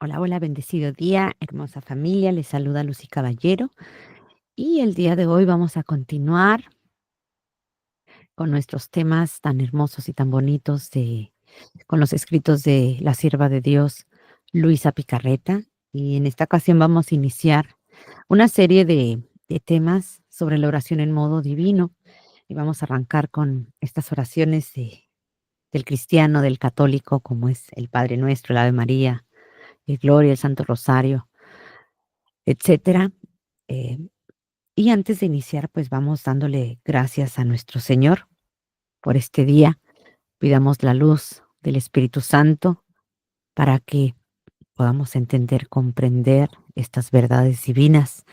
Hola, hola, bendecido día, hermosa familia, les saluda Lucy Caballero y el día de hoy vamos a continuar con nuestros temas tan hermosos y tan bonitos con los escritos de la sierva de Dios, Luisa Picarreta. Y en esta ocasión vamos a iniciar una serie de temas sobre la oración en modo divino y vamos a arrancar con estas oraciones del cristiano, del católico, como es el Padre Nuestro, el Ave María, el Gloria, el Santo Rosario, etcétera. Eh, Y antes de iniciar, pues vamos dándole gracias a nuestro Señor por este día. Pidamos la luz del Espíritu Santo para que podamos entender, comprender estas verdades divinas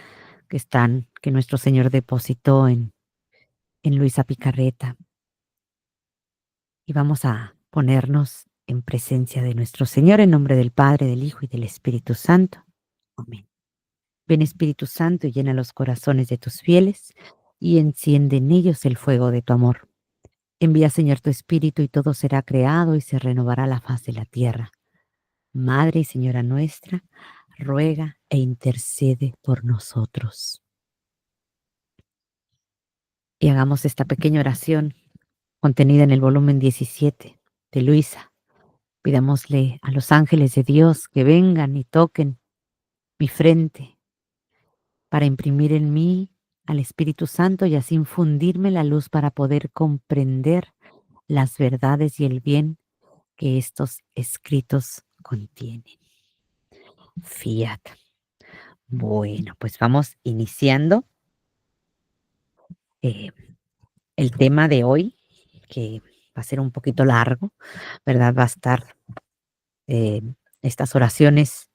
que nuestro Señor depositó en Luisa Picarreta. Y vamos a ponernos en presencia de nuestro Señor en nombre del Padre, del Hijo y del Espíritu Santo. Amén. Ven Espíritu Santo y llena los corazones de tus fieles y enciende en ellos el fuego de tu amor. Envía, Señor, tu Espíritu y todo será creado y se renovará la faz de la tierra. Madre y Señora nuestra, ruega e intercede por nosotros. Y hagamos esta pequeña oración contenida en el volumen 17 de Luisa. Pidámosle a los ángeles de Dios que vengan y toquen mi frente para imprimir en mí al Espíritu Santo y así infundirme la luz para poder comprender las verdades y el bien que estos escritos contienen. Fiat. Bueno, pues vamos iniciando eh, el tema de hoy, que va a ser un poquito largo, ¿verdad? Va a estar eh, estas oraciones,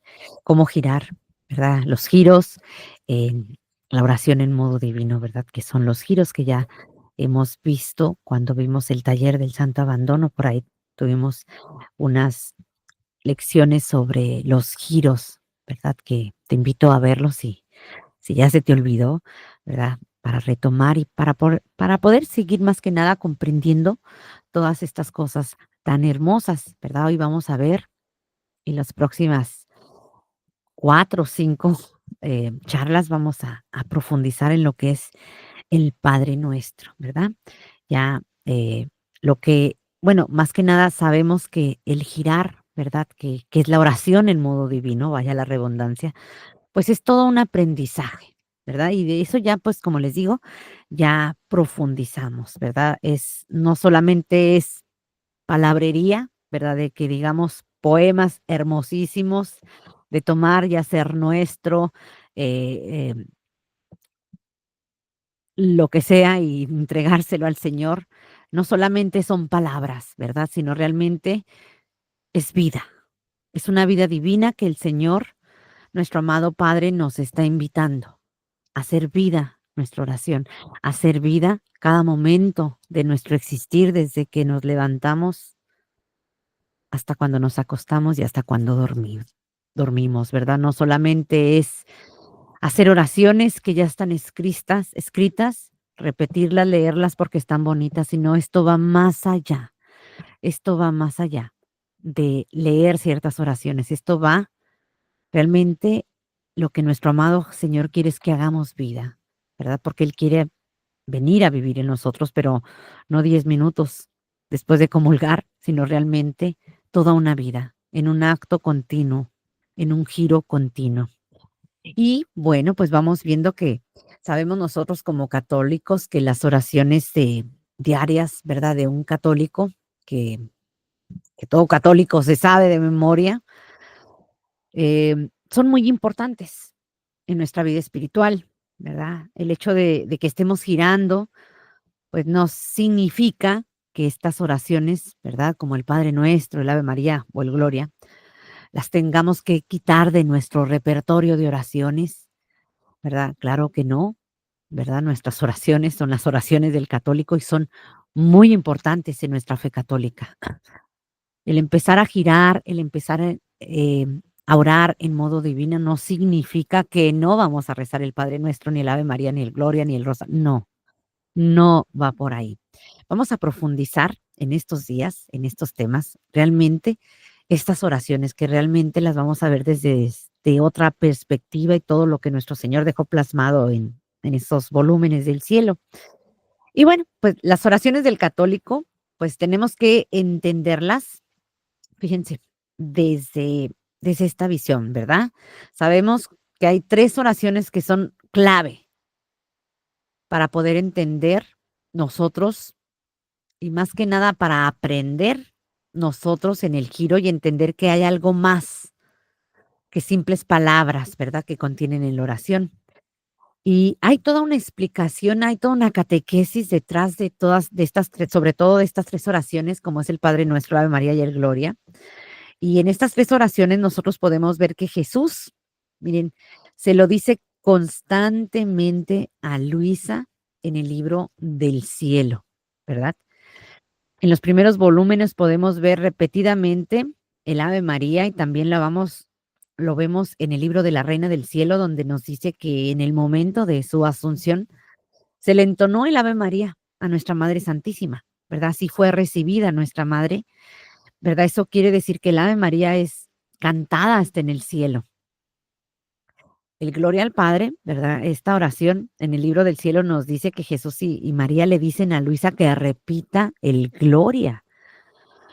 cómo girar, ¿verdad? Los giros en la oración en modo divino, ¿verdad? Que son los giros que ya hemos visto cuando vimos el taller del Santo Abandono. Por ahí tuvimos unas lecciones sobre los giros, ¿verdad? Que te invito a verlos si ya se te olvidó, ¿verdad? Para retomar y para poder seguir más que nada comprendiendo todas estas cosas tan hermosas, ¿verdad? Hoy vamos a ver en las próximas 4 o 5 charlas, vamos a profundizar en lo que es el Padre Nuestro, ¿verdad? Ya lo que, bueno, más que nada sabemos que el girar, ¿verdad? Que es la oración en modo divino, vaya la redundancia, pues es todo un aprendizaje, ¿verdad? Y de eso ya, pues, como les digo, ya profundizamos, ¿verdad? No solamente es palabrería, ¿verdad? De que digamos poemas hermosísimos, de tomar y hacer nuestro, eh, lo que sea y entregárselo al Señor. No solamente son palabras, ¿verdad? Sino realmente es vida. Es una vida divina que el Señor, nuestro amado Padre, nos está invitando hacer vida nuestra oración, hacer vida cada momento de nuestro existir, desde que nos levantamos hasta cuando nos acostamos y hasta cuando dormimos, ¿verdad? No solamente es hacer oraciones que ya están escritas, repetirlas, leerlas porque están bonitas, sino esto va más allá de leer ciertas oraciones, esto va realmente lo que nuestro amado Señor quiere es que hagamos vida, ¿verdad? Porque Él quiere venir a vivir en nosotros, pero no 10 minutos después de comulgar, sino realmente toda una vida, en un acto continuo, en un giro continuo. Y bueno, pues vamos viendo que sabemos nosotros como católicos que las oraciones diarias, ¿verdad? De un católico, que, que todo católico se sabe de memoria, son muy importantes en nuestra vida espiritual, ¿verdad? El hecho de que estemos girando, pues no significa que estas oraciones, ¿verdad? Como el Padre Nuestro, el Ave María o el Gloria, las tengamos que quitar de nuestro repertorio de oraciones, ¿verdad? Claro que no, ¿verdad? Nuestras oraciones son las oraciones del católico y son muy importantes en nuestra fe católica. El empezar a girar, el empezar a orar en modo divino no significa que no vamos a rezar el Padre Nuestro, ni el Ave María, ni el Gloria, ni el Rosa. No, no va por ahí. Vamos a profundizar en estos días, en estos temas, realmente, estas oraciones que realmente las vamos a ver desde otra perspectiva y todo lo que nuestro Señor dejó plasmado en esos volúmenes del cielo. Y bueno, pues las oraciones del católico, pues tenemos que entenderlas, fíjense, desde, desde esta visión, ¿verdad? Sabemos que hay 3 oraciones que son clave para poder entender nosotros y más que nada para aprender nosotros en el giro y entender que hay algo más que simples palabras, ¿verdad? Que contienen en la oración. Y hay toda una explicación, hay toda una catequesis detrás de todas de estas 3, sobre todo de estas 3 oraciones, como es el Padre Nuestro, Ave María y el Gloria. Y en estas 3 oraciones nosotros podemos ver que Jesús, miren, se lo dice constantemente a Luisa en el libro del cielo, ¿verdad? En los primeros volúmenes podemos ver repetidamente el Ave María y también lo vemos en el libro de la Reina del Cielo, donde nos dice que en el momento de su asunción se le entonó el Ave María a nuestra Madre Santísima, ¿verdad? Así fue recibida nuestra Madre, ¿verdad? Eso quiere decir que el Ave María es cantada hasta en el cielo. El Gloria al Padre, ¿verdad? Esta oración en el libro del cielo nos dice que Jesús y María le dicen a Luisa que repita el Gloria.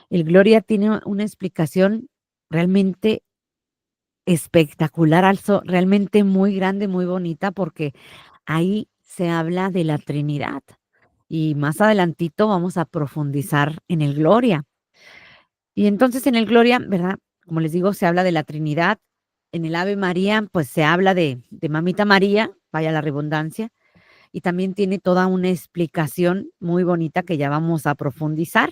El Gloria tiene una explicación realmente espectacular, realmente muy grande, muy bonita, porque ahí se habla de la Trinidad. Y más adelantito vamos a profundizar en el Gloria. Y entonces en el Gloria, ¿verdad? Como les digo, se habla de la Trinidad. En el Ave María, pues se habla de Mamita María, vaya la redundancia, y también tiene toda una explicación muy bonita que ya vamos a profundizar.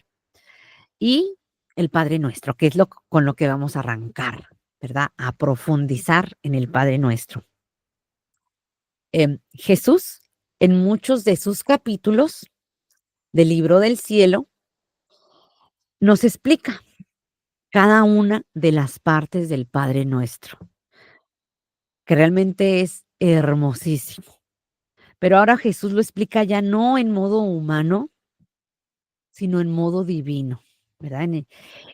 Y el Padre Nuestro, que es con lo que vamos a arrancar, ¿verdad? A profundizar en el Padre Nuestro. Jesús, en muchos de sus capítulos del libro del cielo, nos explica cada una de las partes del Padre Nuestro, que realmente es hermosísimo. Pero ahora Jesús lo explica ya no en modo humano, sino en modo divino, ¿verdad? En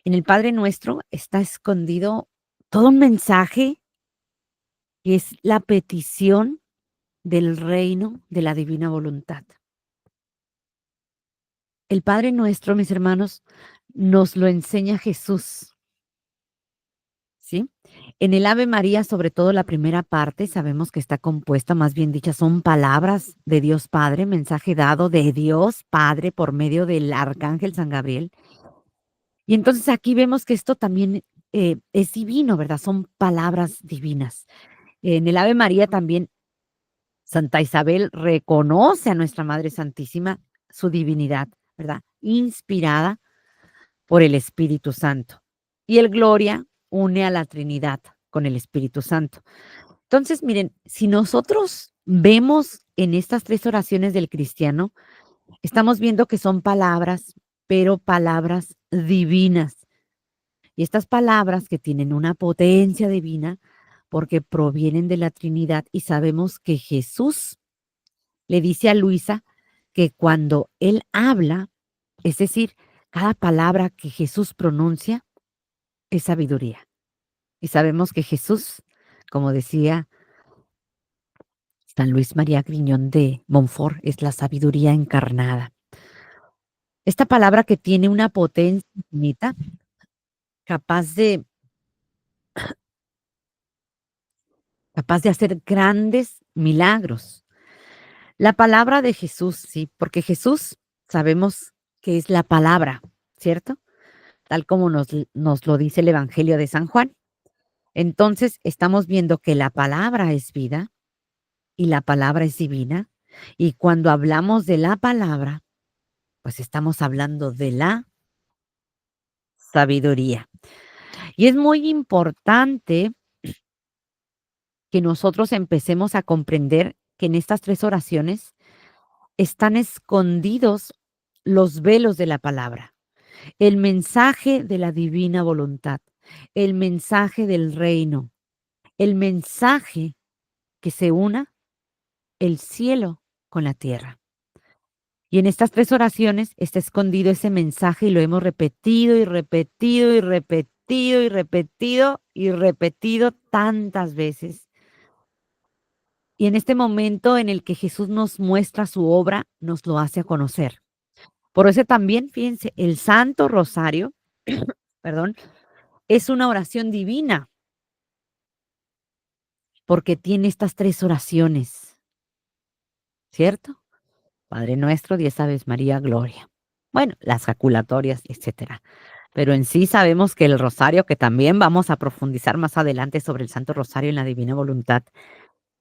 el Padre Nuestro está escondido todo un mensaje que es la petición del reino de la divina voluntad. El Padre Nuestro, mis hermanos, nos lo enseña Jesús, ¿sí? En el Ave María, sobre todo la primera parte, sabemos que está compuesta, más bien dicha, son palabras de Dios Padre, mensaje dado de Dios Padre por medio del arcángel San Gabriel. Y entonces aquí vemos que esto también es divino, ¿verdad? Son palabras divinas. En el Ave María también Santa Isabel reconoce a nuestra Madre Santísima su divinidad, ¿verdad? Inspirada por el Espíritu Santo. Y el Gloria une a la Trinidad con el Espíritu Santo. Entonces, miren, si nosotros vemos en estas 3 oraciones del cristiano, estamos viendo que son palabras, pero palabras divinas. Y estas palabras que tienen una potencia divina porque provienen de la Trinidad y sabemos que Jesús le dice a Luisa que cuando él habla, es decir, cada palabra que Jesús pronuncia es sabiduría. Y sabemos que Jesús, como decía San Luis María Griñón de Montfort, es la sabiduría encarnada. Esta palabra que tiene una potencia infinita, capaz de, capaz de hacer grandes milagros. La palabra de Jesús, sí, porque Jesús sabemos que es la palabra, ¿cierto? Tal como nos lo dice el Evangelio de San Juan. Entonces, estamos viendo que la palabra es vida y la palabra es divina. Y cuando hablamos de la palabra, pues estamos hablando de la sabiduría. Y es muy importante que nosotros empecemos a comprender que en estas 3 oraciones están escondidos los velos de la palabra, el mensaje de la divina voluntad, el mensaje del reino, el mensaje que se una el cielo con la tierra. Y en estas 3 oraciones está escondido ese mensaje y lo hemos repetido y repetido y repetido repetido, y repetido, y repetido tantas veces. Y en este momento en el que Jesús nos muestra su obra, nos lo hace a conocer. Por eso también, fíjense, el Santo Rosario, perdón, es una oración divina, porque tiene estas 3 oraciones, ¿cierto? Padre nuestro, 10 Aves María, Gloria. Bueno, las jaculatorias, etcétera. Pero en sí sabemos que el rosario, que también vamos a profundizar más adelante sobre el Santo Rosario en la Divina Voluntad,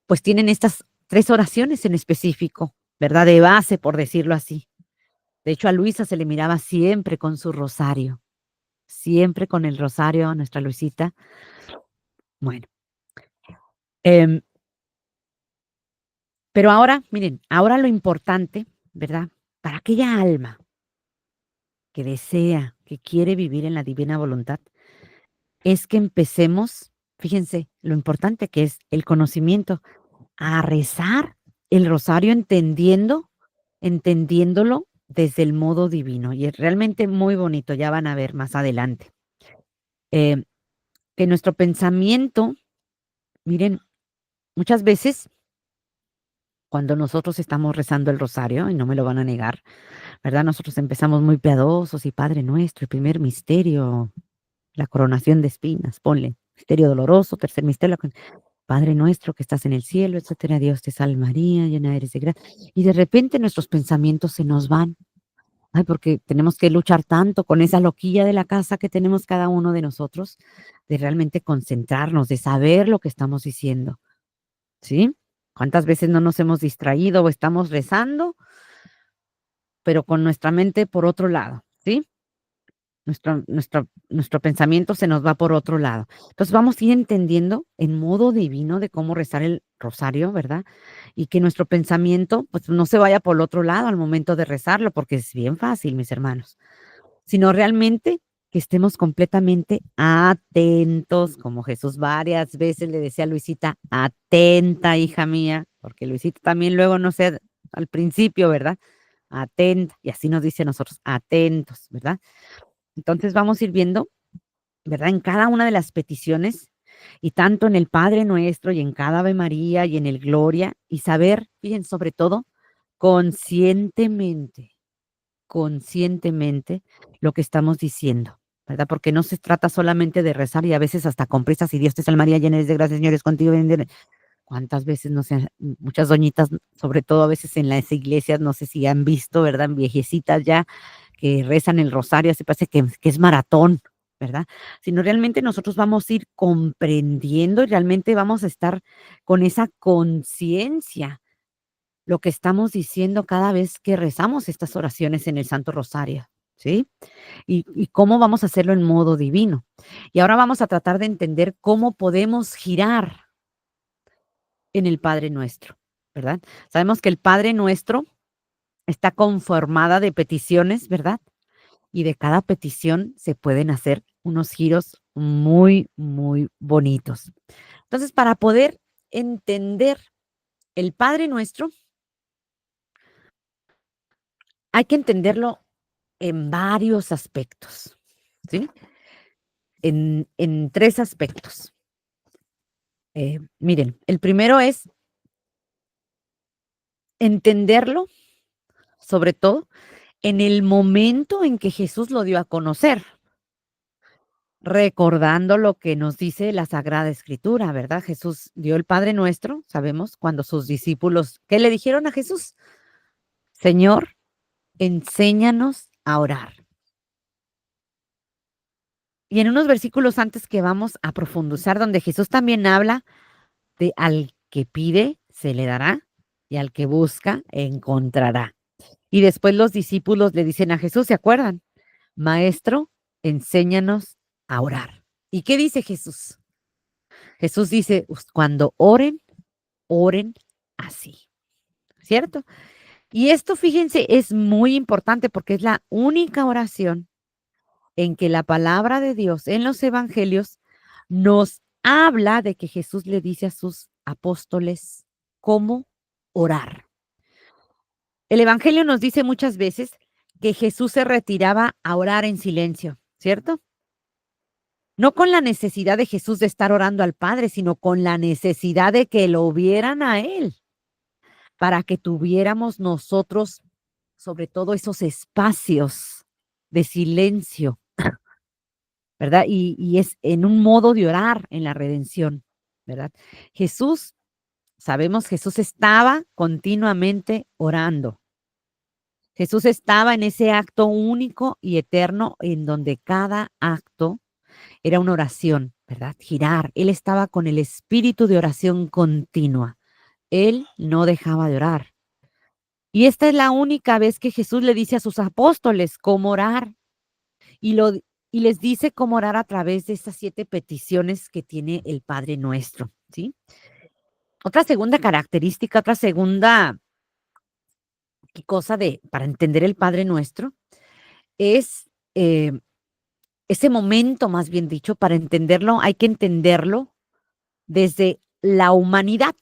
pues tienen estas 3 oraciones en específico, ¿verdad? De base, por decirlo así. De hecho, a Luisa se le miraba siempre con su rosario, siempre con el rosario, a nuestra Luisita. Bueno, em, pero ahora, miren, ahora lo importante, ¿verdad? Para aquella alma que desea, que quiere vivir en la divina voluntad, es que empecemos, fíjense, lo importante que es el conocimiento, a rezar el rosario entendiéndolo desde el modo divino. Y es realmente muy bonito, ya van a ver más adelante. Em, que nuestro pensamiento, miren, muchas veces cuando nosotros estamos rezando el rosario, y no me lo van a negar, ¿verdad? Nosotros empezamos muy piadosos y Padre nuestro, el primer misterio, la coronación de espinas, ponle, misterio doloroso, tercer misterio, Padre nuestro que estás en el cielo, etcétera, Dios te salve María, llena eres de gracia. Y de repente nuestros pensamientos se nos van. Ay, porque tenemos que luchar tanto con esa loquilla de la casa que tenemos cada uno de nosotros, de realmente concentrarnos, de saber lo que estamos diciendo, ¿sí? ¿Cuántas veces no nos hemos distraído o estamos rezando, pero con nuestra mente por otro lado, ¿sí? Nuestro pensamiento se nos va por otro lado. Entonces vamos a ir entendiendo en modo divino de cómo rezar el rosario, ¿verdad? Y que nuestro pensamiento pues no se vaya por el otro lado al momento de rezarlo, porque es bien fácil, mis hermanos, sino realmente que estemos completamente atentos, como Jesús varias veces le decía a Luisita, atenta, hija mía, porque Luisita también luego, no sé, al principio, ¿verdad? Atenta, y así nos dice a nosotros, atentos, ¿verdad? Entonces vamos a ir viendo, ¿verdad? En cada una de las peticiones y tanto en el Padre Nuestro y en cada Ave María y en el Gloria y saber, fíjense, sobre todo, conscientemente, conscientemente lo que estamos diciendo, ¿verdad? Porque no se trata solamente de rezar y a veces hasta con prisas y Dios te salve María, llena eres de gracia, Señor es contigo. ¿Cuántas veces, no sé, muchas doñitas, sobre todo a veces en las iglesias, no sé si han visto, ¿verdad? Viejecitas ya que rezan el rosario, así parece que es maratón, ¿verdad? Sino realmente nosotros vamos a ir comprendiendo y realmente vamos a estar con esa conciencia, lo que estamos diciendo cada vez que rezamos estas oraciones en el Santo Rosario, ¿sí? Y cómo vamos a hacerlo en modo divino. Y ahora vamos a tratar de entender cómo podemos girar en el Padre Nuestro, ¿verdad? Sabemos que el Padre Nuestro está conformada de peticiones, ¿verdad? Y de cada petición se pueden hacer unos giros muy, muy bonitos. Entonces, para poder entender el Padre Nuestro, hay que entenderlo en varios aspectos, ¿sí? En 3 aspectos. Miren, el primero es entenderlo, sobre todo, en el momento en que Jesús lo dio a conocer. Recordando lo que nos dice la Sagrada Escritura, ¿verdad? Jesús dio el Padre Nuestro, sabemos, cuando sus discípulos, ¿qué le dijeron a Jesús? Señor, enséñanos a orar. Y en unos versículos antes que vamos a profundizar, donde Jesús también habla de al que pide, se le dará, y al que busca, encontrará. Y después los discípulos le dicen a Jesús, ¿se acuerdan? Maestro, enséñanos a orar. ¿Y qué dice Jesús? Jesús dice, cuando oren, oren así, ¿cierto? Y esto, fíjense, es muy importante porque es la única oración en que la palabra de Dios en los evangelios nos habla de que Jesús le dice a sus apóstoles cómo orar. El evangelio nos dice muchas veces que Jesús se retiraba a orar en silencio, ¿cierto? No con la necesidad de Jesús de estar orando al Padre, sino con la necesidad de que lo vieran a Él, para que tuviéramos nosotros, sobre todo esos espacios de silencio, ¿verdad? Y es en un modo de orar en la redención, ¿verdad? Jesús, sabemos, Jesús estaba continuamente orando. Jesús estaba en ese acto único y eterno en donde cada acto era una oración, ¿verdad? Girar. Él estaba con el espíritu de oración continua. Él no dejaba de orar. Y esta es la única vez que Jesús le dice a sus apóstoles cómo orar y, y les dice cómo orar a través de estas 7 peticiones que tiene el Padre Nuestro, ¿sí? Otra segunda característica, otra segunda cosa para entender el Padre Nuestro es ese momento, más bien dicho, para entenderlo, hay que entenderlo desde la humanidad,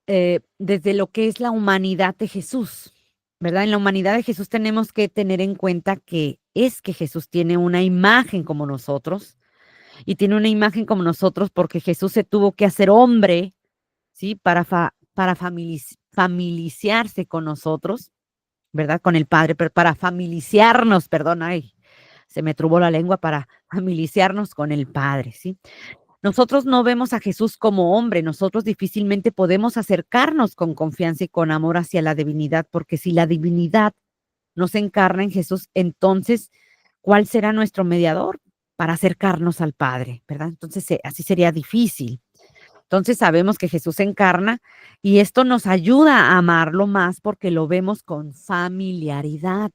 desde lo que es la humanidad de Jesús, ¿verdad? En la humanidad de Jesús tenemos que tener en cuenta que Jesús tiene una imagen como nosotros y tiene una imagen como nosotros porque Jesús se tuvo que hacer hombre, ¿sí? Para familiarse con nosotros, ¿verdad? Con el Padre, pero para familiarnos, perdón, ay, se me trubó la lengua, para familiarnos con el Padre, ¿sí? Nosotros no vemos a Jesús como hombre, nosotros difícilmente podemos acercarnos con confianza y con amor hacia la divinidad, porque si la divinidad no se encarna en Jesús, entonces, ¿cuál será nuestro mediador para acercarnos al Padre? ¿Verdad? Entonces, así sería difícil. Entonces, sabemos que Jesús se encarna y esto nos ayuda a amarlo más porque lo vemos con familiaridad.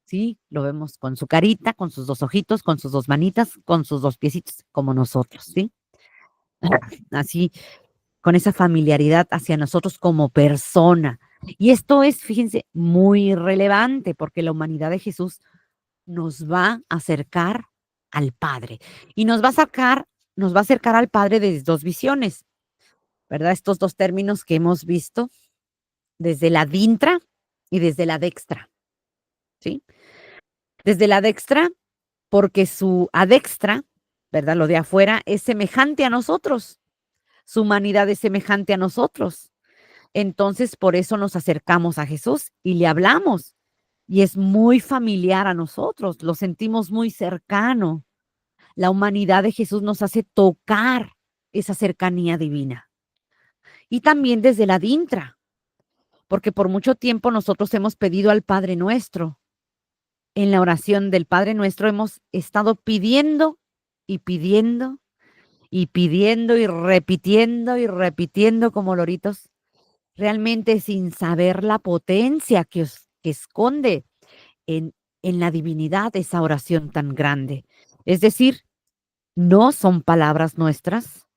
¿Sí? Lo vemos con su carita, con sus 2 ojitos, con sus 2 manitas, con sus 2 piecitos, como nosotros, ¿sí? Así, con esa familiaridad hacia nosotros como persona. Y esto es, fíjense, muy relevante porque la humanidad de Jesús nos va a acercar al Padre y nos va a acercar al Padre desde 2 visiones, ¿verdad? Estos 2 términos que hemos visto, desde la dintra y desde la dextra, ¿sí? Desde la dextra, porque su adextra, ¿verdad? Lo de afuera es semejante a nosotros, su humanidad es semejante a nosotros. Entonces, por eso nos acercamos a Jesús y le hablamos. Y es muy familiar a nosotros, lo sentimos muy cercano. La humanidad de Jesús nos hace tocar esa cercanía divina. Y también desde la dintra, porque por mucho tiempo nosotros hemos pedido al Padre Nuestro. En la oración del Padre Nuestro hemos estado pidiendo y pidiendo y pidiendo y repitiendo como loritos, realmente sin saber la potencia que esconde en, en la divinidad esa oración tan grande. Es decir, no son palabras nuestras,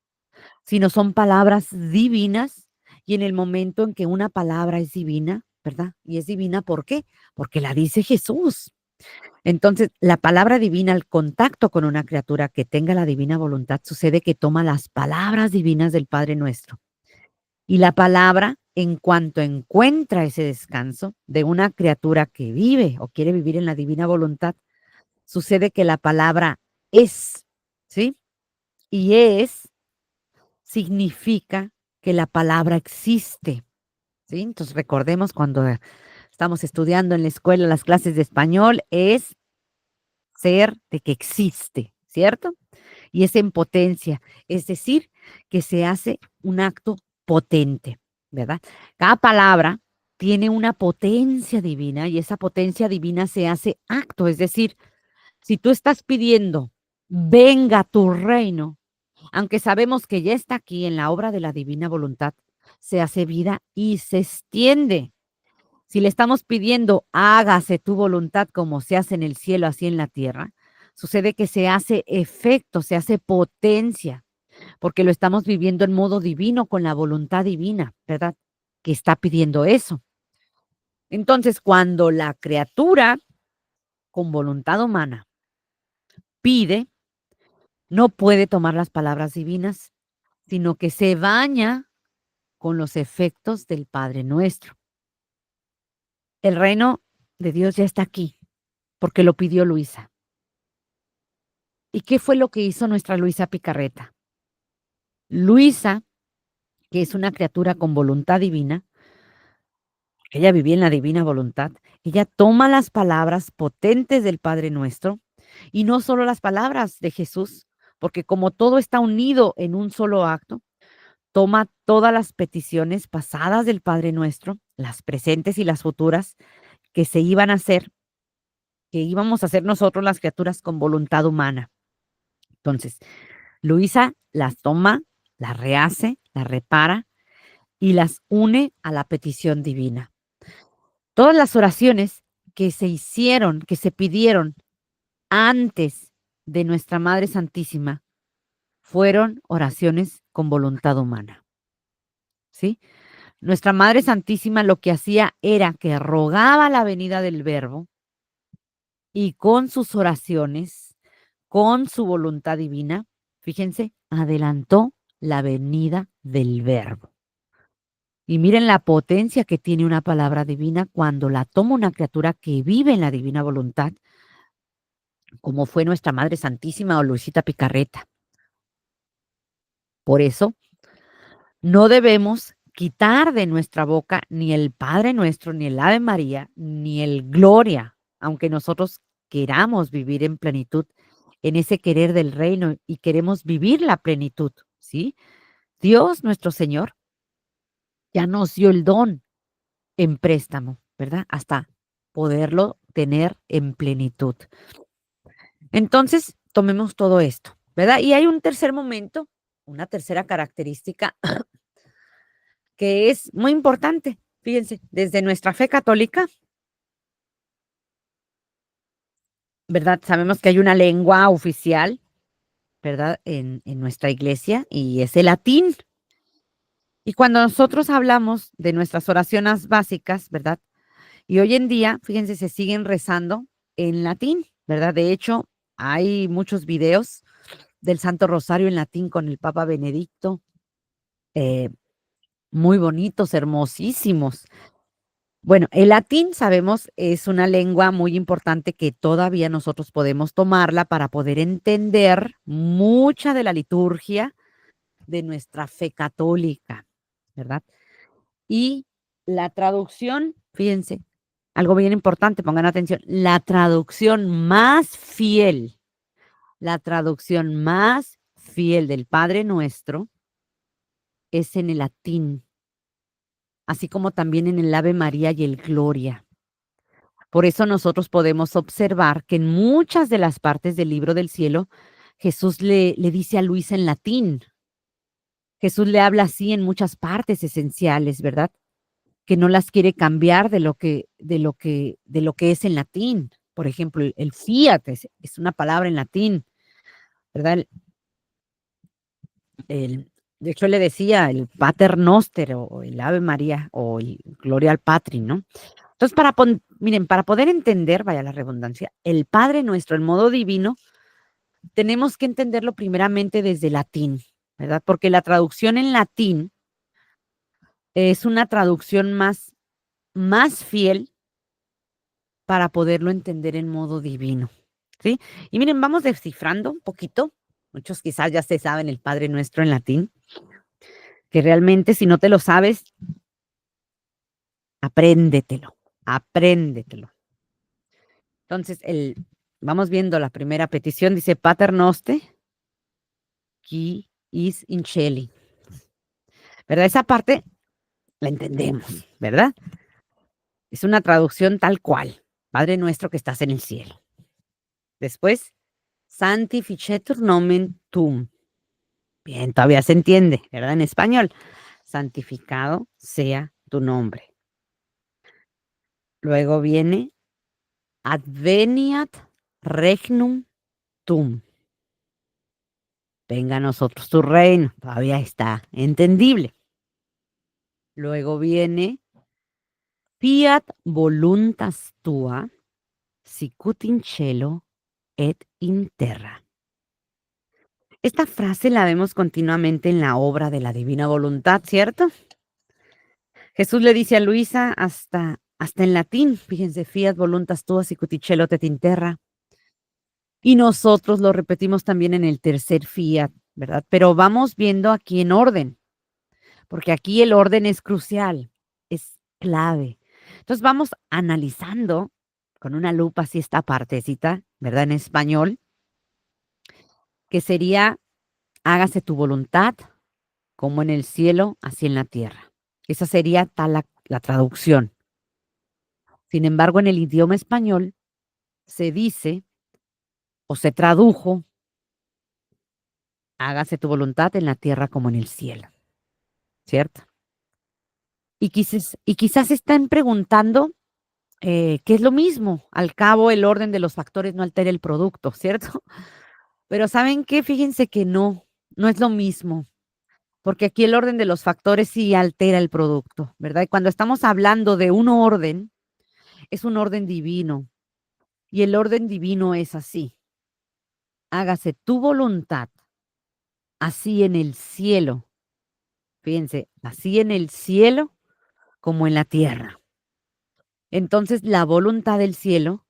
sino son palabras divinas y en el momento en que una palabra es divina, ¿verdad? Y es divina, ¿por qué? Porque la dice Jesús. Entonces, la palabra divina, al contacto con una criatura que tenga la divina voluntad, sucede que toma las palabras divinas del Padre Nuestro. Y la palabra, en cuanto encuentra ese descanso de una criatura que vive o quiere vivir en la divina voluntad, sucede que la palabra es, ¿sí? Y es significa que la palabra existe, ¿sí? Entonces recordemos cuando estamos estudiando en la escuela las clases de español, es ser de que existe, ¿cierto? Y es en potencia, es decir, que se hace un acto potente, ¿verdad? Cada palabra tiene una potencia divina y esa potencia divina se hace acto, es decir, si tú estás pidiendo, venga tu reino, aunque sabemos que ya está aquí en la obra de la divina voluntad, se hace vida y se extiende. Si le estamos pidiendo, hágase tu voluntad como se hace en el cielo, así en la tierra, sucede que se hace efecto, se hace potencia, porque lo estamos viviendo en modo divino con la voluntad divina, ¿verdad? Que está pidiendo eso. Entonces, cuando la criatura con voluntad humana pide, no puede tomar las palabras divinas, sino que se baña con los efectos del Padre Nuestro. El reino de Dios ya está aquí, porque lo pidió Luisa. ¿Y qué fue lo que hizo nuestra Luisa Picarreta? Luisa, que es una criatura con voluntad divina, que ella vivía en la divina voluntad, ella toma las palabras potentes del Padre Nuestro y no solo las palabras de Jesús, porque como todo está unido en un solo acto, toma todas las peticiones pasadas del Padre Nuestro, las presentes y las futuras, que se iban a hacer, que íbamos a hacer nosotros las criaturas con voluntad humana. Entonces, Luisa las toma, las rehace, las repara y las une a la petición divina. Todas las oraciones que se hicieron, que se pidieron antes de nuestra Madre Santísima, fueron oraciones con voluntad humana, ¿sí? Nuestra Madre Santísima lo que hacía era que rogaba la venida del Verbo y con sus oraciones, con su voluntad divina, fíjense, adelantó la venida del Verbo. Y miren la potencia que tiene una palabra divina cuando la toma una criatura que vive en la divina voluntad, como fue nuestra Madre Santísima o Luisita Picarreta. Por eso, no debemos quitar de nuestra boca ni el Padre Nuestro, ni el Ave María, ni el Gloria, aunque nosotros queramos vivir en plenitud, en ese querer del reino y queremos vivir la plenitud, ¿sí? Dios nuestro Señor ya nos dio el don en préstamo, ¿verdad? Hasta poderlo tener en plenitud. Entonces, tomemos todo esto, ¿verdad? Y hay un tercer momento, una tercera característica que es muy importante. Fíjense, desde nuestra fe católica, ¿verdad? Sabemos que hay una lengua oficial, ¿verdad? En nuestra iglesia y es el latín. Y cuando nosotros hablamos de nuestras oraciones básicas, ¿verdad? Y hoy en día, fíjense, se siguen rezando en latín, ¿verdad? De hecho, hay muchos videos del Santo Rosario en latín con el Papa Benedicto, eh, muy bonitos, hermosísimos. Bueno, el latín, sabemos, es una lengua muy importante que todavía nosotros podemos tomarla para poder entender mucha de la liturgia de nuestra fe católica, ¿verdad? Y la traducción, fíjense, algo bien importante, pongan atención, la traducción más fiel del Padre Nuestro es en el latín, así como también en el Ave María y el Gloria. Por eso nosotros podemos observar que en muchas de las partes del libro del cielo, Jesús le dice a Luisa en latín. Jesús le habla así en muchas partes esenciales, ¿verdad? Que no las quiere cambiar de lo que es en latín. Por ejemplo, el fiat es una palabra en latín, ¿verdad? De hecho, le decía el Pater Noster o el Ave María o el Gloria al Patri, ¿no? Entonces, miren, para poder entender, vaya la redundancia, el Padre Nuestro en modo divino, tenemos que entenderlo primeramente desde latín, ¿verdad? Porque la traducción en latín es una traducción más fiel para poderlo entender en modo divino, ¿sí? Y miren, vamos descifrando un poquito. Muchos quizás ya se saben el Padre Nuestro en latín, que realmente si no te lo sabes, apréndetelo, apréndetelo. Entonces, vamos viendo la primera petición, dice Pater Noster, qui is in celi, ¿verdad? Esa parte la entendemos, ¿verdad? Es una traducción tal cual, Padre Nuestro que estás en el cielo. Después, Sanctificetur nomen tuum. Bien, todavía se entiende, ¿verdad? En español, santificado sea tu nombre. Luego viene Adveniat regnum tuum. Venga a nosotros tu reino, todavía está entendible. Luego viene Fiat voluntas tua, sicut in cielo et in terra. Esta frase la vemos continuamente en la obra de la divina voluntad, ¿cierto? Jesús le dice a Luisa hasta en latín, fíjense, fiat voluntas tua sicut in cielo et in terra. y nosotros lo repetimos también en el tercer fiat, ¿verdad? Pero vamos viendo aquí en orden, porque aquí el orden es crucial, es clave. Entonces vamos analizando con una lupa así esta partecita, ¿verdad? En español, que sería: hágase tu voluntad, como en el cielo, así en la tierra. Esa sería tal la traducción. Sin embargo, en el idioma español se dice o se tradujo: hágase tu voluntad en la tierra como en el cielo, ¿cierto? Y quizás están preguntando, que es lo mismo, al cabo el orden de los factores no altera el producto, ¿cierto? Pero ¿saben qué? Fíjense que no, no es lo mismo, porque aquí el orden de los factores sí altera el producto, ¿verdad? Y cuando estamos hablando de un orden, es un orden divino, y el orden divino es así: hágase tu voluntad, así en el cielo, fíjense, así en el cielo como en la tierra. Entonces, la voluntad del cielo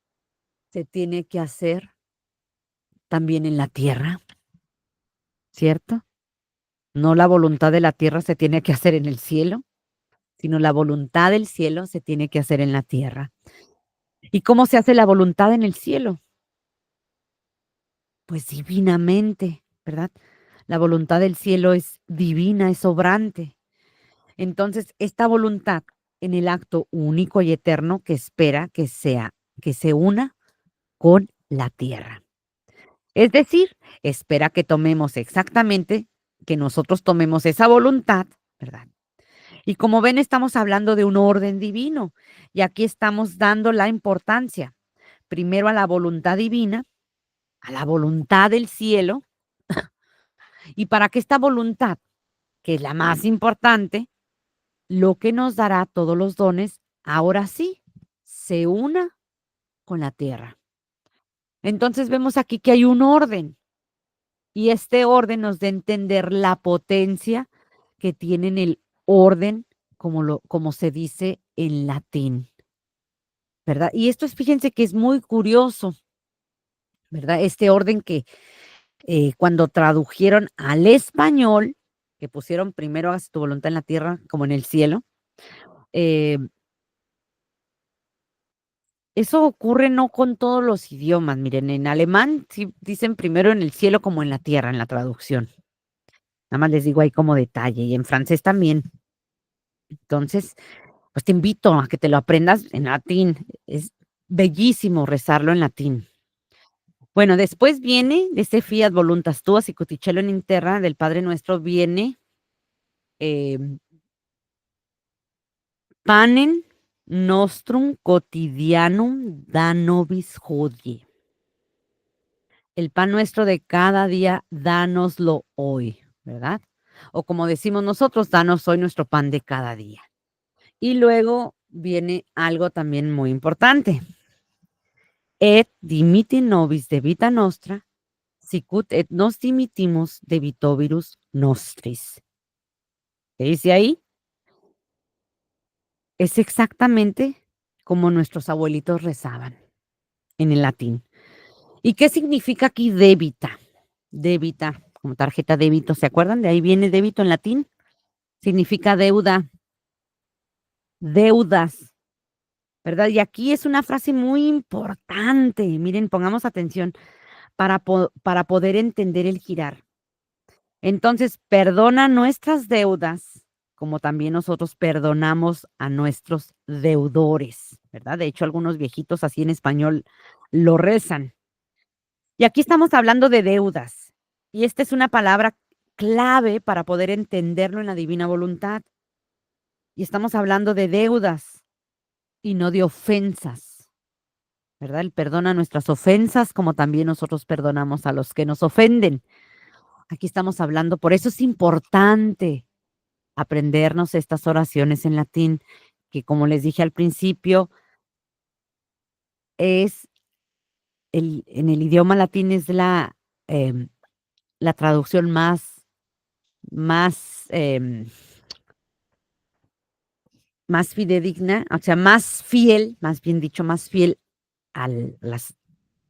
se tiene que hacer también en la tierra, ¿cierto? No la voluntad de la tierra se tiene que hacer en el cielo, sino la voluntad del cielo se tiene que hacer en la tierra. ¿Y cómo se hace la voluntad en el cielo? Pues divinamente, ¿verdad? La voluntad del cielo es divina, es obrante. Entonces, esta voluntad en el acto único y eterno que espera que se una con la tierra. Es decir, espera que tomemos exactamente, que nosotros tomemos esa voluntad, ¿verdad? Y como ven, estamos hablando de un orden divino, y aquí estamos dando la importancia primero a la voluntad divina, a la voluntad del cielo, y para que esta voluntad, que es la más importante, lo que nos dará todos los dones, ahora sí, se una con la tierra. Entonces vemos aquí que hay un orden, y este orden nos da a entender la potencia que tiene en el orden, como se dice en latín, ¿verdad? Y esto es, fíjense que es muy curioso, ¿verdad? Este orden que cuando tradujeron al español, que pusieron primero: haz tu voluntad en la tierra como en el cielo, eh, eso ocurre no con todos los idiomas. Miren, en alemán sí dicen primero en el cielo como en la tierra, en la traducción. Nada más les digo ahí como detalle, y en francés también. Entonces, pues te invito a que te lo aprendas en latín. Es bellísimo rezarlo en latín. Bueno, después viene de ese fiat voluntas tua sicut in terra del Padre Nuestro, viene em, panem nostrum quotidianum da nobis hodie. El pan nuestro de cada día, dánoslo hoy, ¿verdad? O como decimos nosotros, danos hoy nuestro pan de cada día. Y luego viene algo también muy importante: et dimiti nobis de vita nostra, sicut et nos dimitimus de vitovirus nostris. ¿Qué dice ahí? Es exactamente como nuestros abuelitos rezaban en el latín. ¿Y qué significa aquí débita? Débita, como tarjeta débito, ¿se acuerdan? De ahí viene débito en latín. Significa deuda, deudas, ¿verdad? Y aquí es una frase muy importante. Miren, pongamos atención para poder entender el girar. Entonces, perdona nuestras deudas, como también nosotros perdonamos a nuestros deudores, ¿verdad? De hecho, algunos viejitos así en español lo rezan. Y aquí estamos hablando de deudas. Y esta es una palabra clave para poder entenderlo en la divina voluntad. Y estamos hablando de deudas y no de ofensas, ¿verdad? El perdona nuestras ofensas como también nosotros perdonamos a los que nos ofenden. Aquí estamos hablando, por eso es importante aprendernos estas oraciones en latín, que como les dije al principio, es en el idioma latín es em, la traducción más más fidedigna, o sea, más fiel, más bien dicho, más fiel al,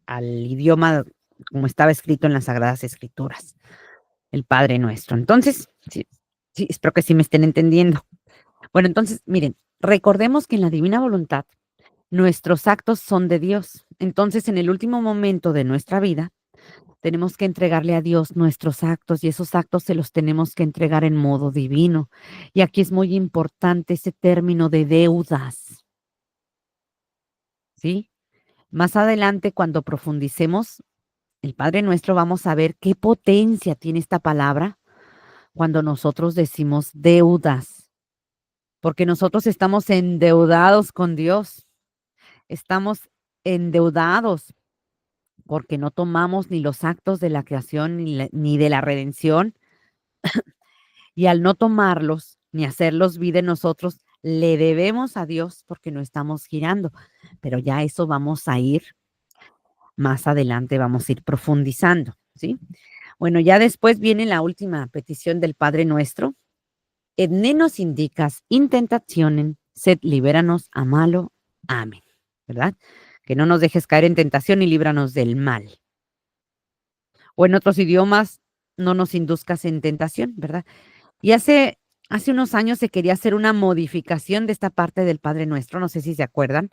al idioma como estaba escrito en las Sagradas Escrituras, el Padre Nuestro. Entonces, sí, sí, espero que sí me estén entendiendo. Bueno, entonces, miren, recordemos que en la divina voluntad nuestros actos son de Dios. Entonces, en el último momento de nuestra vida, tenemos que entregarle a Dios nuestros actos y esos actos se los tenemos que entregar en modo divino. Y aquí es muy importante ese término de deudas, ¿sí? Más adelante, cuando profundicemos el Padre Nuestro, vamos a ver qué potencia tiene esta palabra cuando nosotros decimos deudas, porque nosotros estamos endeudados con Dios, estamos endeudados porque no tomamos ni los actos de la creación ni de la redención, y al no tomarlos ni hacerlos vida en nosotros, le debemos a Dios porque no estamos girando. Pero ya eso vamos a ir más adelante, vamos a ir profundizando, ¿sí? Bueno, ya después viene la última petición del Padre Nuestro. Et ne nos indicas in tentationem, sed libéranos a malo. Amén. ¿Verdad? Que no nos dejes caer en tentación y líbranos del mal. O en otros idiomas, no nos induzcas en tentación, ¿verdad? Y hace unos años se quería hacer una modificación de esta parte del Padre Nuestro, no sé si se acuerdan,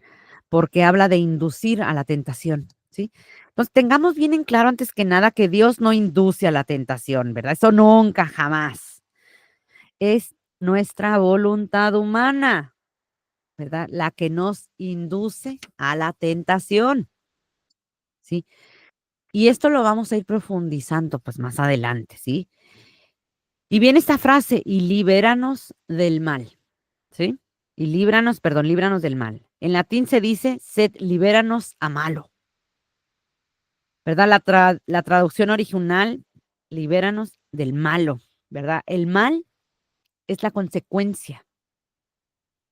porque habla de inducir a la tentación, ¿sí? Entonces, tengamos bien en claro antes que nada que Dios no induce a la tentación, ¿verdad? Eso nunca, jamás. Es nuestra voluntad humana, ¿verdad? La que nos induce a la tentación, ¿sí? Y esto lo vamos a ir profundizando, pues, más adelante, ¿sí? Y viene esta frase: "Y libéranos del mal", ¿sí? Y líbranos, perdón, líbranos del mal. En latín se dice: "Sed libéranos a malo", ¿verdad? La traducción original: "Libéranos del malo", ¿verdad? El mal es la consecuencia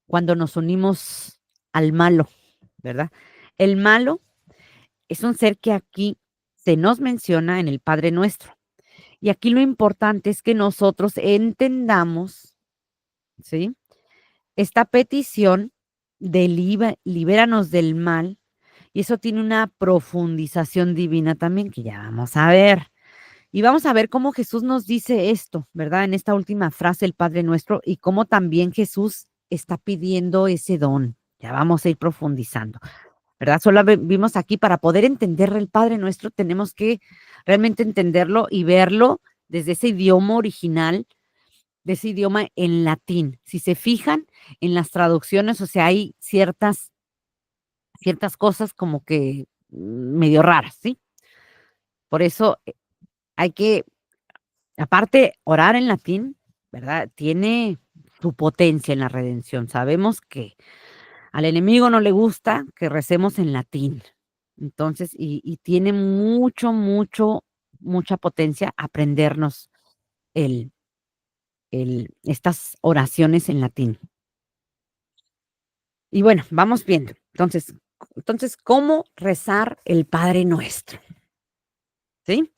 cuando nos unimos al malo, ¿verdad? El malo es un ser que aquí se nos menciona en el Padre Nuestro. Y aquí lo importante es que nosotros entendamos, ¿sí? Esta petición de libéranos del mal, y eso tiene una profundización divina también, que ya vamos a ver. Y vamos a ver cómo Jesús nos dice esto, ¿verdad? En esta última frase, el Padre Nuestro, y cómo también Jesús está pidiendo ese don. Ya vamos a ir profundizando, ¿verdad? Solo vimos aquí para poder entender el Padre Nuestro, tenemos que realmente entenderlo y verlo desde ese idioma original, de ese idioma en latín. Si se fijan en las traducciones, o sea, hay ciertas cosas como que medio raras, ¿sí? Por eso hay que, aparte, orar en latín, ¿verdad? Tiene su potencia en la redención. Sabemos que al enemigo no le gusta que recemos en latín. Entonces, y tiene mucha potencia aprendernos el, estas oraciones en latín. Y bueno, vamos viendo. Entonces, ¿cómo rezar el Padre Nuestro? ¿Sí?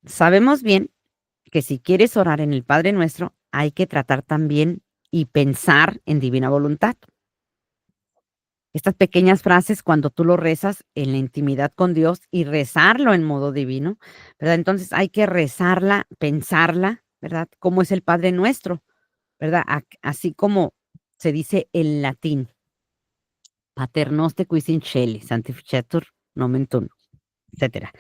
Sabemos bien que si quieres orar en el Padre Nuestro, hay que tratar también y pensar en divina voluntad. Estas pequeñas frases, cuando tú lo rezas en la intimidad con Dios y rezarlo en modo divino, ¿verdad? Entonces hay que rezarla, pensarla, ¿verdad? Como es el Padre Nuestro, ¿verdad? Así como se dice en latín: Pater noster qui in caeli, sanctificetur nomen tuum, etcétera.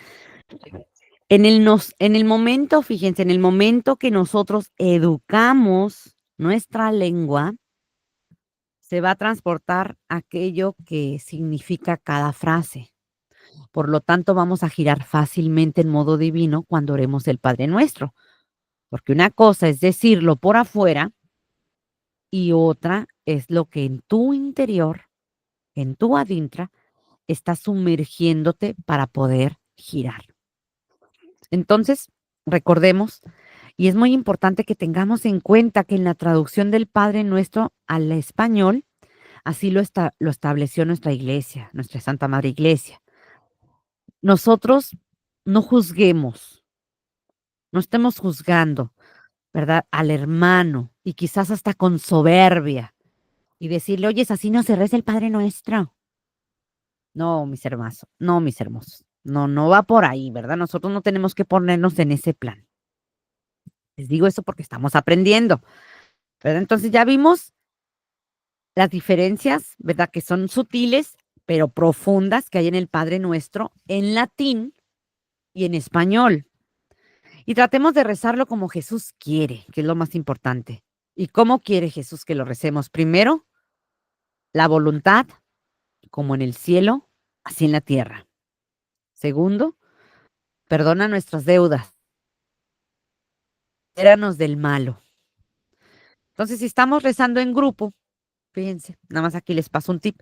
En el momento, fíjense, en el momento que nosotros educamos nuestra lengua, se va a transportar aquello que significa cada frase. Por lo tanto, vamos a girar fácilmente en modo divino cuando oremos el Padre Nuestro, porque una cosa es decirlo por afuera y otra es lo que en tu interior, en tu adintra, estás sumergiéndote para poder girar. Entonces, recordemos, y es muy importante que tengamos en cuenta que en la traducción del Padre Nuestro al español, así lo estableció nuestra iglesia, nuestra Santa Madre Iglesia. Nosotros no juzguemos, no estemos juzgando, ¿verdad? Al hermano y quizás hasta con soberbia y decirle: "Oye, así no se reza el Padre Nuestro". No, mis hermanos, no, mis hermosos. No, no va por ahí, ¿verdad? Nosotros no tenemos que ponernos en ese plan. Les digo eso porque estamos aprendiendo, ¿verdad? Entonces ya vimos las diferencias, ¿verdad? Que son sutiles, pero profundas que hay en el Padre Nuestro en latín y en español. Y tratemos de rezarlo como Jesús quiere, que es lo más importante. ¿Y cómo quiere Jesús que lo recemos? Primero, la voluntad, como en el cielo, así en la tierra. Segundo, perdona nuestras deudas, líbranos del malo. Entonces, si estamos rezando en grupo, fíjense, nada más aquí les paso un tip.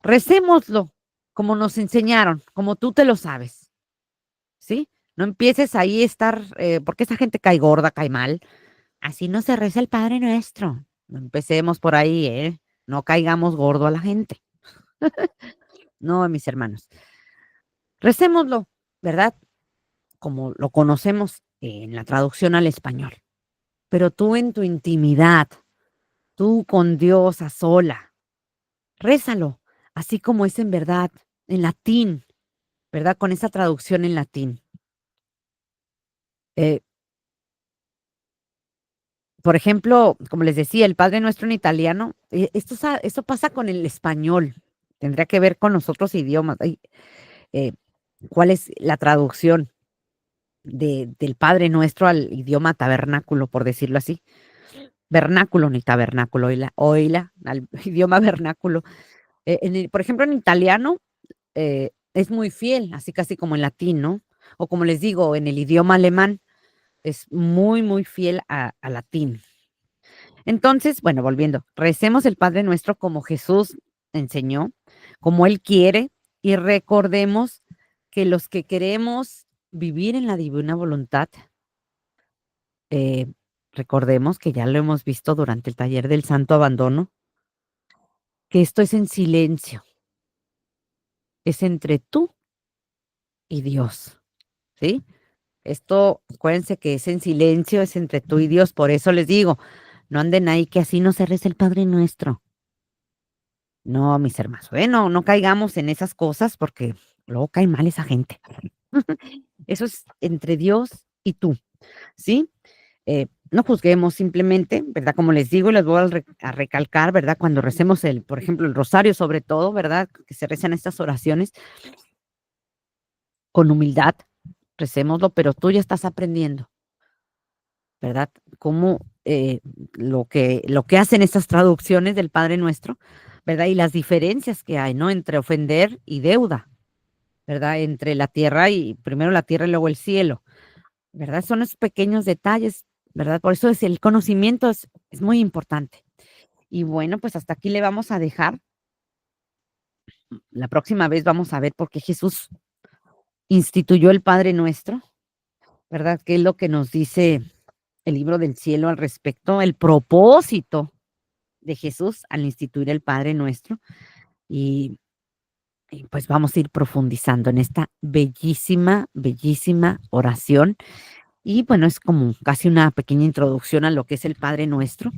Recémoslo como nos enseñaron, como tú te lo sabes, ¿sí? No empieces ahí a estar, porque esa gente cae gorda, cae mal. Así no se reza el Padre Nuestro. No empecemos por ahí, ¿eh? No caigamos gordo a la gente. No, mis hermanos. Recémoslo, ¿verdad? Como lo conocemos en la traducción al español. Pero tú en tu intimidad, tú con Dios a sola, rézalo, así como es en verdad, en latín, ¿verdad? Con esa traducción en latín. Eh, por ejemplo, como les decía, el Padre Nuestro en italiano, esto pasa con el español. Tendría que ver con los otros idiomas. Eh, ¿Cuál es la traducción del Padre Nuestro al idioma tabernáculo, por decirlo así? Vernáculo, ni tabernáculo, oíla, al idioma vernáculo. Por ejemplo, en italiano es muy fiel, así casi como en latín, ¿no? O como les digo, en el idioma alemán es muy, muy fiel a latín. Entonces, bueno, volviendo, recemos el Padre Nuestro como Jesús enseñó, como Él quiere, y recordemos que los que queremos vivir en la divina voluntad, eh, recordemos que ya lo hemos visto durante el taller del Santo Abandono, que esto es en silencio, es entre tú y Dios, ¿sí? Esto, acuérdense que es en silencio, es entre tú y Dios, por eso les digo, no anden ahí que así no se reza el Padre Nuestro. No, mis hermanos, bueno, no caigamos en esas cosas porque luego cae mal esa gente. Eso es entre Dios y tú, ¿sí? No juzguemos simplemente, ¿verdad? Como les digo y les voy a recalcar, ¿verdad? Cuando recemos por ejemplo, el rosario sobre todo, ¿verdad? Que se rezan estas oraciones con humildad, recémoslo, pero tú ya estás aprendiendo, ¿verdad? Cómo lo que hacen estas traducciones del Padre Nuestro, ¿verdad? Y las diferencias que hay, ¿no? Entre ofender y deuda, ¿verdad? Entre la tierra y primero la tierra y luego el cielo, ¿verdad? Son esos pequeños detalles, ¿verdad? Por eso es el conocimiento es muy importante. Y bueno, pues hasta aquí le vamos a dejar. La próxima vez vamos a ver por qué Jesús instituyó el Padre Nuestro, ¿verdad? ¿Qué es lo que nos dice el libro del cielo al respecto? El propósito de Jesús al instituir el Padre Nuestro. Y, y pues vamos a ir profundizando en esta bellísima, bellísima oración. Y bueno, es como casi una pequeña introducción a lo que es el Padre Nuestro.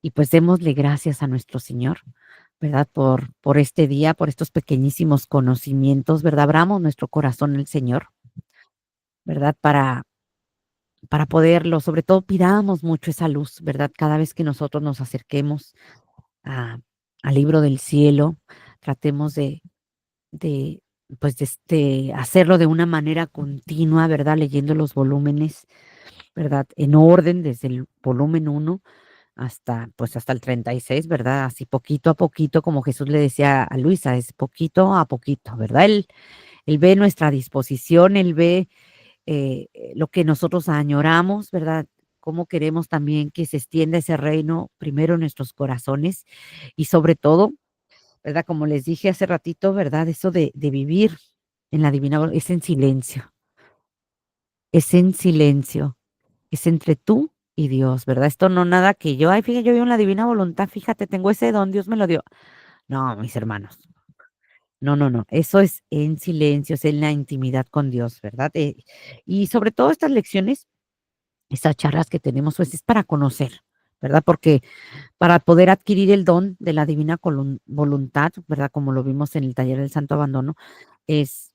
Y pues démosle gracias a nuestro Señor, ¿verdad? Por este día, por estos pequeñísimos conocimientos, ¿verdad? Abramos nuestro corazón al Señor, ¿verdad? Para poderlo, sobre todo pidamos mucho esa luz, ¿verdad? Cada vez que nosotros nos acerquemos a, al libro del cielo, tratemos de, pues, hacerlo de una manera continua, ¿verdad? Leyendo los volúmenes, ¿verdad? En orden, desde el volumen uno pues hasta el 36, ¿verdad? Así poquito a poquito, como Jesús le decía a Luisa, es poquito a poquito, ¿verdad? Él ve nuestra disposición, él ve lo que nosotros añoramos, ¿verdad? Cómo queremos también que se extienda ese reino primero en nuestros corazones y sobre todo, ¿verdad? Como les dije hace ratito, ¿verdad? Eso de vivir en la divina es en silencio, es en silencio, es entre tú y Dios, ¿verdad? Esto no nada que yo, ay, fíjate, yo vivo en la divina voluntad, fíjate, tengo ese don, Dios me lo dio. No, mis hermanos, no, no, no, eso es en silencio, es en la intimidad con Dios, ¿verdad? Y sobre todo estas lecciones, estas charlas que tenemos, pues es para conocer, ¿verdad? Porque para poder adquirir el don de la divina voluntad, ¿verdad? Como lo vimos en el taller del Santo Abandono, es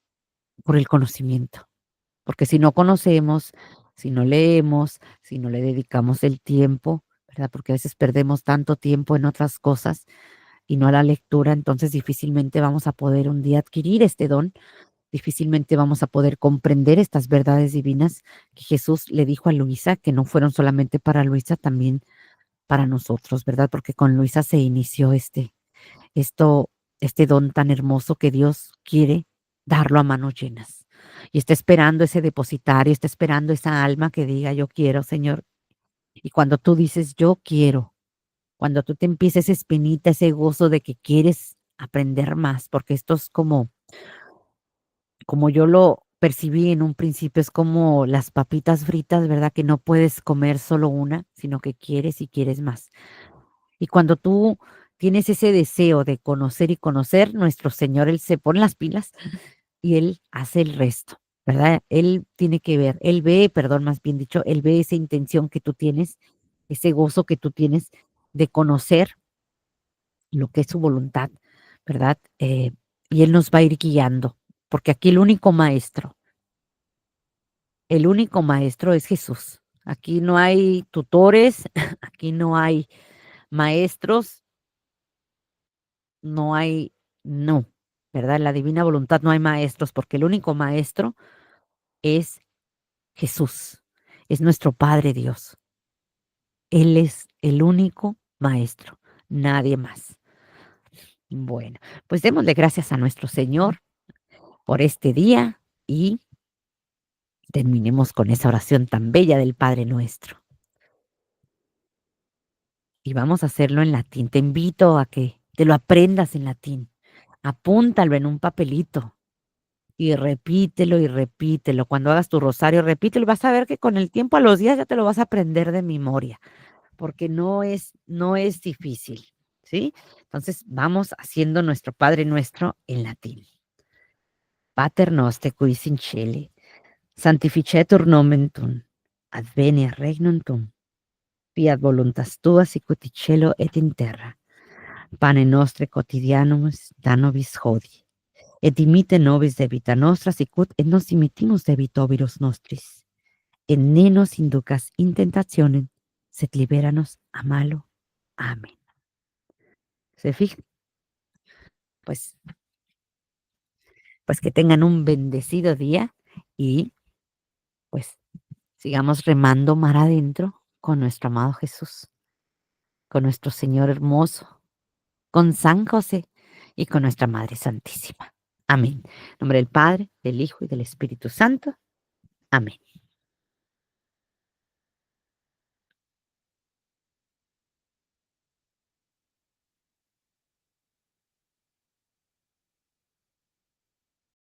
por el conocimiento. Porque si no conocemos, si no leemos, si no le dedicamos el tiempo, ¿verdad? Porque a veces perdemos tanto tiempo en otras cosas y no a la lectura, entonces difícilmente vamos a poder un día adquirir este don, difícilmente vamos a poder comprender estas verdades divinas que Jesús le dijo a Luisa, que no fueron solamente para Luisa, también para nosotros, ¿verdad? Porque con Luisa se inició esto, este don tan hermoso que Dios quiere darlo a manos llenas. Y está esperando ese depositario, está esperando esa alma que diga, yo quiero, Señor. Y cuando tú dices, yo quiero, cuando tú te empieces esa espinita, ese gozo de que quieres aprender más, porque esto es como yo lo percibí en un principio, es como las papitas fritas, ¿verdad? Que no puedes comer solo una, sino que quieres y quieres más. Y cuando tú tienes ese deseo de conocer y conocer, nuestro Señor, Él se pone las pilas y Él hace el resto, ¿verdad? Él tiene que ver, Él ve, perdón, más bien dicho, Él ve esa intención que tú tienes, ese gozo que tú tienes de conocer lo que es su voluntad, ¿verdad? Y Él nos va a ir guiando, porque aquí el único maestro es Jesús. Aquí no hay tutores, aquí no hay maestros, no hay, no, ¿verdad? En la divina voluntad no hay maestros, porque el único maestro es Jesús, es nuestro Padre Dios. Él es el único maestro, nadie más. Bueno, pues démosle gracias a nuestro Señor por este día y terminemos con esa oración tan bella del Padre nuestro. Y vamos a hacerlo en latín. Te invito a que te lo aprendas en latín. Apúntalo en un papelito y repítelo y repítelo. Cuando hagas tu rosario, repítelo y vas a ver que con el tiempo a los días ya te lo vas a aprender de memoria, porque no es difícil, ¿sí? Entonces vamos haciendo nuestro Padre Nuestro en latín. Pater noster qui is in celi, sanctificetur nomen tuum, adveniat regnum tuum, fiat voluntas tua sicut in cielo et in terra. Pane nostre quotidianum da nobis hodie, et dimite nobis debita nostra sicut et nos dimittimus debitoris nostris. Et ne nos inducas in tentationem, sed liberanos a malo. Amén. ¿Se fijan? Pues, pues que tengan un bendecido día y pues sigamos remando mar adentro con nuestro amado Jesús, con nuestro Señor hermoso, con San José y con nuestra Madre Santísima. Amén. En nombre del Padre, del Hijo y del Espíritu Santo. Amén.